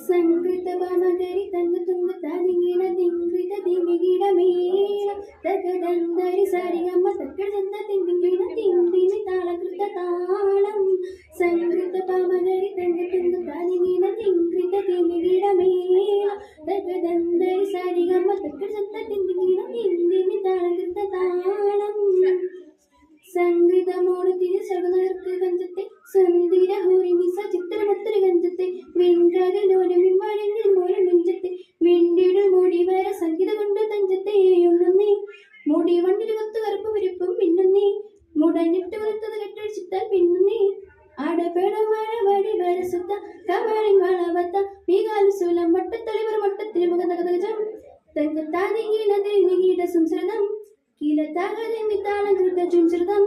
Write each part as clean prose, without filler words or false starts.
ಸಂಕೃತ ಬಾಮಗರಿ ತಂಗ ತುಂಗ ತಾನಿಂಗಿನ ದಿಂಗ್ರಿತ ದಿಮಿಗಿಡ ಮೇಳ ತಗದಂದರಿ ಸಾರಿಗಮ್ಮ ತಕ್ಕಡದಂತ ತಿಂದಿಂಗಿನ ತಿಂದಿನಿ ತಾಳಕೃತ ತಾಳಂ ಸಂಕೃತ ಬಾಮಗರಿ ತಂಗ ತುಂಗ ತಾನಿಂಗಿನ ದಿಂಗ್ರಿತ ದಿಮಿಗಿಡ ಮೇಳ ತಗದಂದರಿ ಸಾರಿಗಮ್ಮ ತಕ್ಕಡದಂತ ತಿಂದಿಂಗಿನ ತಿಂದಿನಿ ತಾಳಕೃತ താളം സംഗീത മോണത്തിന് സകലർക്ക് കഞ്ചത്തെ സന്ധിര ഹോരിനി സചിത്രമൊത്തൊരു കഞ്ചത്തെ വെങ്കടലോലമിൻ മഴങ്ങിൽ മോരം മിഞ്ചത്തെ വെണ്ടിയുടെ മുടി വര സംഗീത കൊണ്ട് തഞ്ചത്തെ ഉണ്ണുന്നേ മുടി വണ്ടിന് കൊത്തു കറുപ്പ് വിരിപ്പും പിന്നുന്നേ മുടഞ്ഞിട്ട് വറുത്തത് കെട്ടടിച്ചിട്ടാൽ പിന്നുന്നേ ആടപേടമഴ വടി വരസുത്ത കമാളിൻ വളവത്ത മീകാലുസൂലം വട്ടത്തളിവർ വട്ടത്തിന് മുഖതകതജം തങ്കത്താനികീട സംസ്കൃതം കീലത്താകതിന്റെ താളം കൃത ചുംശ്രുതം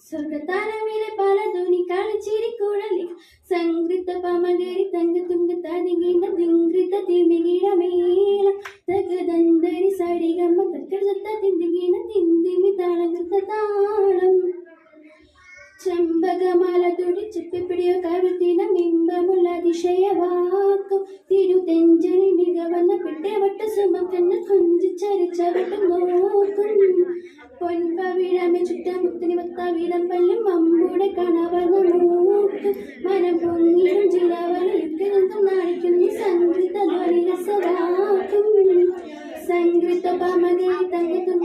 സ്വർഗത്താരമീലെ പാലധോനി കാളിച്ചിരിക്കൂടലി സംഗൃത പമകരി തങ്ക തുങ്ക താനികീട ദിങ്കൃത തിമികീട മേള തകദന്തരി സരിഗമ തക്കടത്ത തിന്തികീട തിന്തിമി താളം കൃത താളം ചെമ്പകമാല തുടിച്ചെപ്പിടിയോ കവിത്തിന ബിംബമുള്ള അതിശയവാക്കും തിരുതെഞ്ചലിൽ മികവന്ന പെട്ടവട്ട സുമം തന്നെ കൊഞ്ചിച്ചരിച്ചവട്ടം നോക്കും പൊൻപവിഴമെ ചുറ്റമുത്തിന് വത്താവിടം പല്ലും അമ്പൂടെ കണവന്ന മൂക്കും മനം പൊങ്ങിയും ജിലാവലയൊക്കെ നൃത്തം നാണിക്കുന്നു സംഗീത ധ്വനി രസവാക്കും സംഗീത പമകേ തങ്കത്തും